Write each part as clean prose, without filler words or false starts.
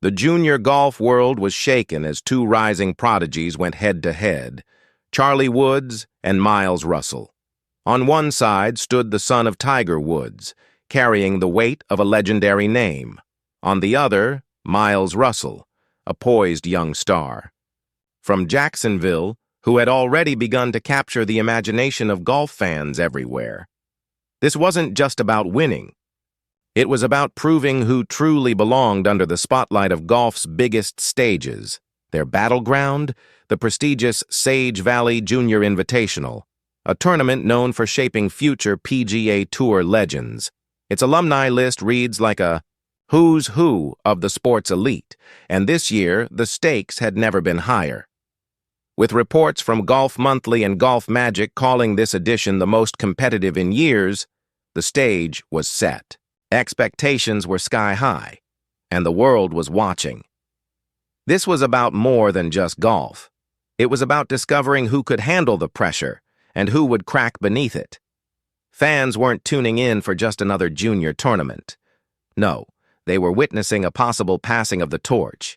The junior golf world was shaken as two rising prodigies went head-to-head, Charlie Woods and Miles Russell. On one side stood the son of Tiger Woods, carrying the weight of a legendary name. On the other, Miles Russell, a poised young star. From Jacksonville, who had already begun to capture the imagination of golf fans everywhere. This wasn't just about winning. It was about proving who truly belonged under the spotlight of golf's biggest stages, their battleground, the prestigious Sage Valley Junior Invitational, a tournament known for shaping future PGA Tour legends. Its alumni list reads like a who's who of the sport's elite, and this year the stakes had never been higher. With reports from Golf Monthly and Golf Magic calling this edition the most competitive in years, the stage was set. Expectations were sky high, and the world was watching. This was about more than just golf. It was about discovering who could handle the pressure and who would crack beneath it. Fans weren't tuning in for just another junior tournament. No, they were witnessing a possible passing of the torch.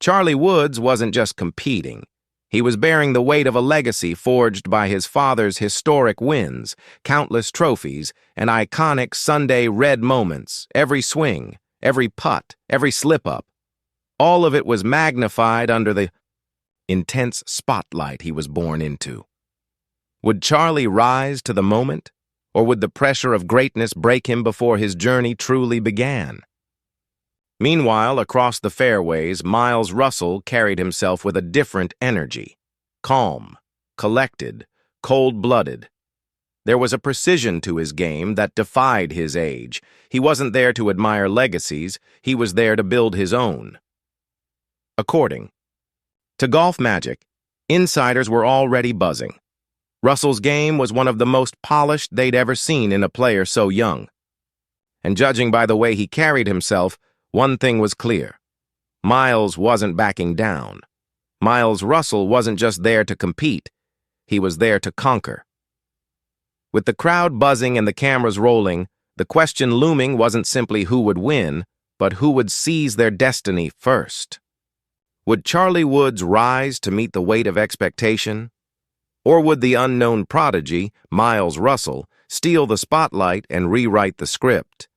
Charlie Woods wasn't just competing. He was bearing the weight of a legacy forged by his father's historic wins, countless trophies, and iconic Sunday red moments, every swing, every putt, every slip-up. All of it was magnified under the intense spotlight he was born into. Would Charlie rise to the moment, or would the pressure of greatness break him before his journey truly began? Meanwhile, across the fairways, Miles Russell carried himself with a different energy. Calm, collected, cold-blooded. There was a precision to his game that defied his age. He wasn't there to admire legacies, he was there to build his own. According to Golf Magic, insiders were already buzzing. Russell's game was one of the most polished they'd ever seen in a player so young. And judging by the way he carried himself, one thing was clear. Miles wasn't backing down. Miles Russell wasn't just there to compete. He was there to conquer. With the crowd buzzing and the cameras rolling, the question looming wasn't simply who would win, but who would seize their destiny first. Would Charlie Woods rise to meet the weight of expectation? Or would the unknown prodigy, Miles Russell, steal the spotlight and rewrite the script?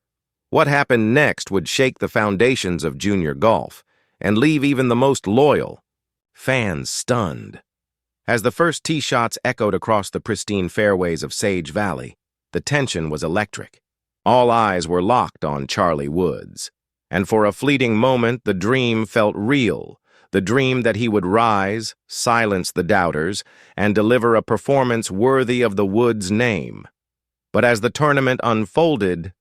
What happened next would shake the foundations of junior golf and leave even the most loyal fans stunned. As the first tee shots echoed across the pristine fairways of Sage Valley, the tension was electric. All eyes were locked on Charlie Woods. And for a fleeting moment, the dream felt real, the dream that he would rise, silence the doubters, and deliver a performance worthy of the Woods name. But as the tournament unfolded,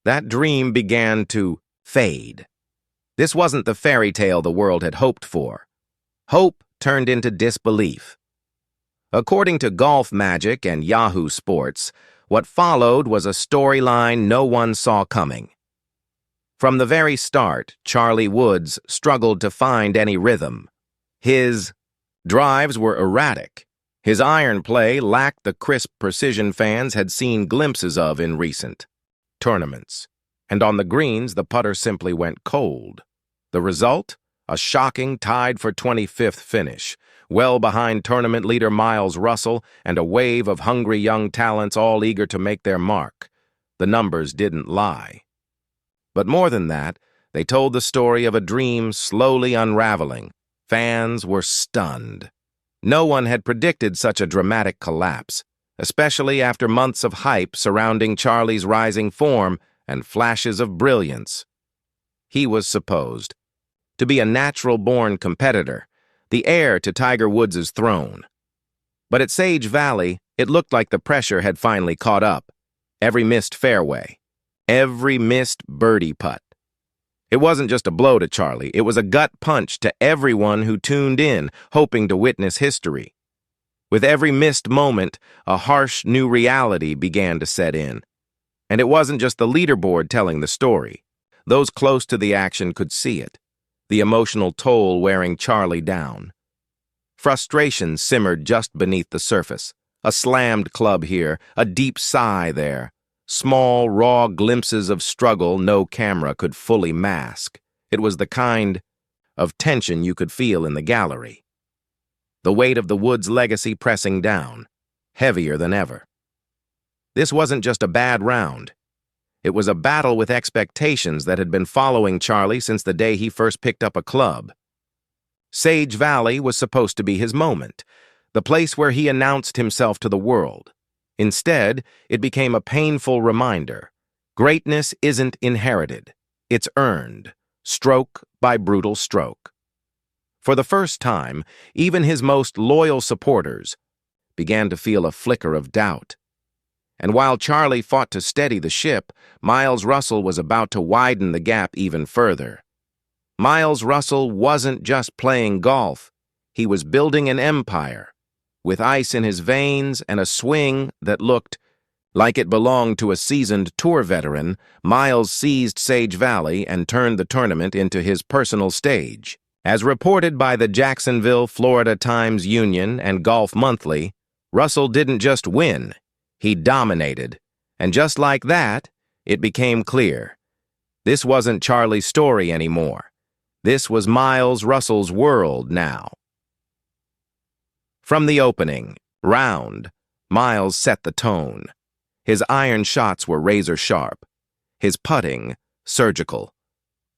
that dream began to fade. This wasn't the fairy tale the world had hoped for. Hope turned into disbelief. According to Golf Magic and Yahoo Sports, what followed was a storyline no one saw coming. From the very start, Charlie Woods struggled to find any rhythm. His drives were erratic. His iron play lacked the crisp precision fans had seen glimpses of in recent tournaments, and on the greens the putter simply went cold. The result? A shocking tied for 25th finish, well behind tournament leader Miles Russell and a wave of hungry young talents all eager to make their mark. The numbers didn't lie. But more than that, they told the story of a dream slowly unraveling. Fans were stunned. No one had predicted such a dramatic collapse, especially after months of hype surrounding Charlie's rising form and flashes of brilliance. He was supposed to be a natural-born competitor, the heir to Tiger Woods' throne. But at Sage Valley, it looked like the pressure had finally caught up. Every missed fairway, every missed birdie putt. It wasn't just a blow to Charlie, it was a gut punch to everyone who tuned in, hoping to witness history. With every missed moment, a harsh new reality began to set in. And it wasn't just the leaderboard telling the story. Those close to the action could see it, the emotional toll wearing Charlie down. Frustration simmered just beneath the surface. A slammed club here, a deep sigh there. Small, raw glimpses of struggle no camera could fully mask. It was the kind of tension you could feel in the gallery. The weight of the Woods legacy pressing down, heavier than ever. This wasn't just a bad round. It was a battle with expectations that had been following Charli since the day he first picked up a club. Sage Valley was supposed to be his moment, the place where he announced himself to the world. Instead, it became a painful reminder. Greatness isn't inherited. It's earned, stroke by brutal stroke. For the first time, even his most loyal supporters began to feel a flicker of doubt. And while Charli fought to steady the ship, Miles Russell was about to widen the gap even further. Miles Russell wasn't just playing golf. He was building an empire, with ice in his veins and a swing that looked like it belonged to a seasoned tour veteran. Miles seized Sage Valley and turned the tournament into his personal stage. As reported by the Jacksonville, Florida Times-Union and Golf Monthly, Russell didn't just win, he dominated. And just like that, it became clear. This wasn't Charli's story anymore. This was Miles Russell's world now. From the opening round, Miles set the tone. His iron shots were razor-sharp, his putting surgical.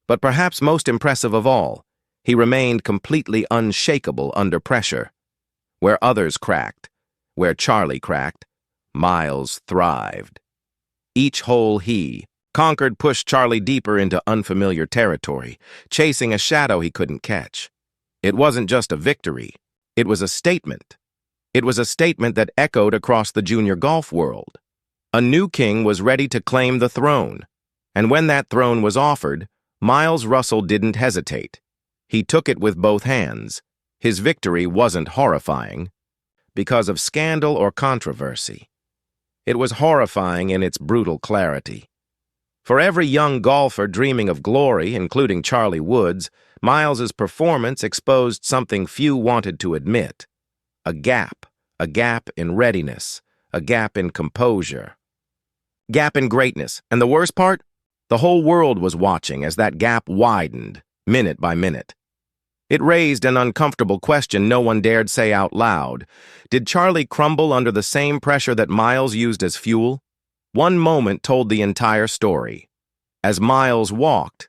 But perhaps most impressive of all, he remained completely unshakable under pressure. Where others cracked, where Charli cracked, Miles thrived. Each hole he conquered pushed Charli deeper into unfamiliar territory, chasing a shadow he couldn't catch. It wasn't just a victory. It was a statement. It was a statement that echoed across the junior golf world. A new king was ready to claim the throne, and when that throne was offered, Miles Russell didn't hesitate. He took it with both hands. His victory wasn't horrifying because of scandal or controversy. It was horrifying in its brutal clarity. For every young golfer dreaming of glory, including Charli Woods, Miles's performance exposed something few wanted to admit. A gap in readiness, a gap in composure. Gap in greatness, and the worst part? The whole world was watching as that gap widened, minute by minute. It raised an uncomfortable question no one dared say out loud. Did Charli crumble under the same pressure that Miles used as fuel? One moment told the entire story. As Miles walked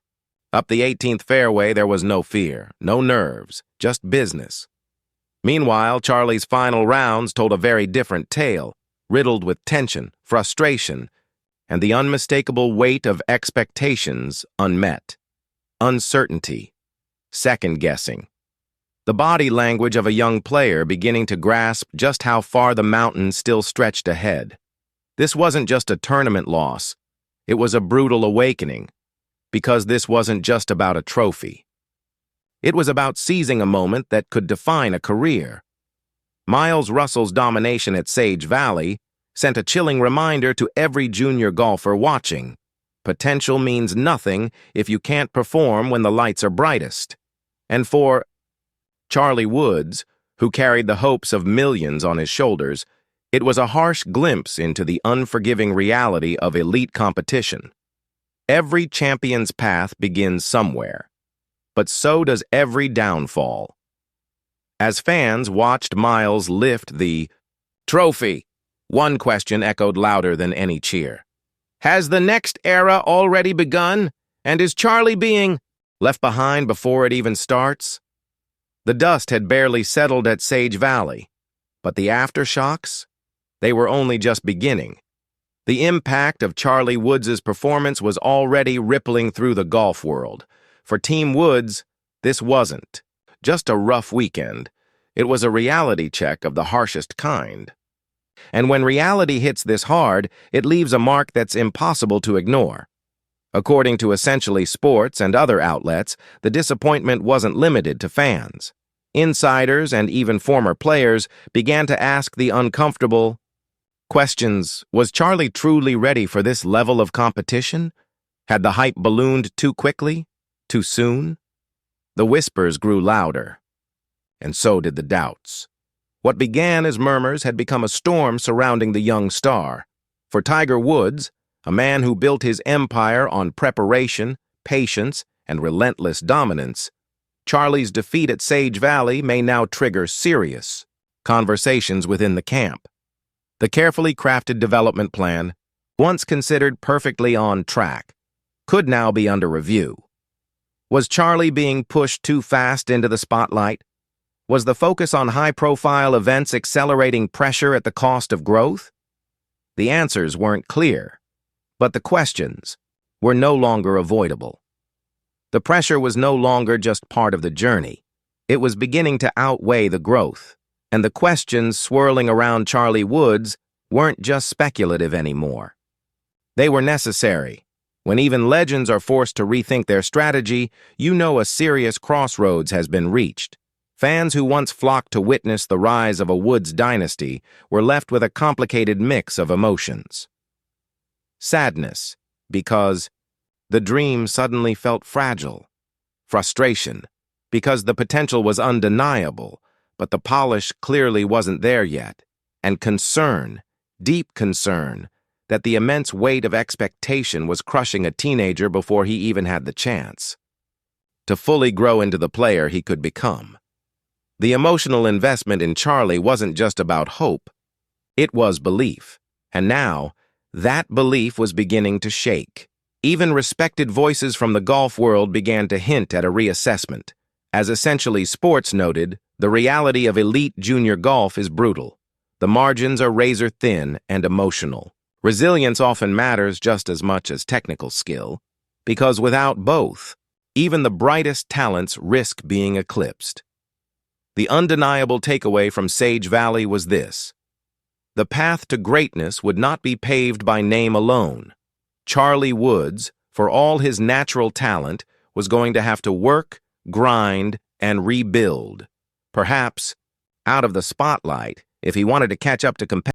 up the 18th fairway, there was no fear, no nerves, just business. Meanwhile, Charli's final rounds told a very different tale, riddled with tension, frustration, and the unmistakable weight of expectations unmet. Uncertainty. Second-guessing. The body language of a young player beginning to grasp just how far the mountain still stretched ahead. This wasn't just a tournament loss. It was a brutal awakening, because this wasn't just about a trophy. It was about seizing a moment that could define a career. Miles Russell's domination at Sage Valley sent a chilling reminder to every junior golfer watching. Potential means nothing if you can't perform when the lights are brightest. And for Charli Woods, who carried the hopes of millions on his shoulders, it was a harsh glimpse into the unforgiving reality of elite competition. Every champion's path begins somewhere, but so does every downfall. As fans watched Miles lift the trophy, one question echoed louder than any cheer. Has the next era already begun? And is Charli being left behind before it even starts? The dust had barely settled at Sage Valley, but the aftershocks? They were only just beginning. The impact of Charli Woods' performance was already rippling through the golf world. For Team Woods, this wasn't just a rough weekend. It was a reality check of the harshest kind. And when reality hits this hard, it leaves a mark that's impossible to ignore. According to Essentially Sports and other outlets, the disappointment wasn't limited to fans. Insiders and even former players began to ask the uncomfortable questions. Was Charli truly ready for this level of competition? Had the hype ballooned too quickly? Too soon? The whispers grew louder, and so did the doubts. What began as murmurs had become a storm surrounding the young star. For Tiger Woods, a man who built his empire on preparation, patience, and relentless dominance, Charli's defeat at Sage Valley may now trigger serious conversations within the camp. The carefully crafted development plan, once considered perfectly on track, could now be under review. Was Charli being pushed too fast into the spotlight? Was the focus on high-profile events accelerating pressure at the cost of growth? The answers weren't clear, but the questions were no longer avoidable. The pressure was no longer just part of the journey. It was beginning to outweigh the growth, and the questions swirling around Charli Woods weren't just speculative anymore. They were necessary. When even legends are forced to rethink their strategy, you know a serious crossroads has been reached. Fans who once flocked to witness the rise of a Woods dynasty were left with a complicated mix of emotions. Sadness, because the dream suddenly felt fragile. Frustration, because the potential was undeniable, but the polish clearly wasn't there yet. And concern, deep concern, that the immense weight of expectation was crushing a teenager before he even had the chance to fully grow into the player he could become. The emotional investment in Charli wasn't just about hope, it was belief. And now, that belief was beginning to shake. Even respected voices from the golf world began to hint at a reassessment. As Essentially Sports noted, the reality of elite junior golf is brutal. The margins are razor-thin and emotional. Resilience often matters just as much as technical skill, because without both, even the brightest talents risk being eclipsed. The undeniable takeaway from Sage Valley was this: the path to greatness would not be paved by name alone. Charli Woods, for all his natural talent, was going to have to work, grind, and rebuild. Perhaps out of the spotlight, if he wanted to catch up to competitors.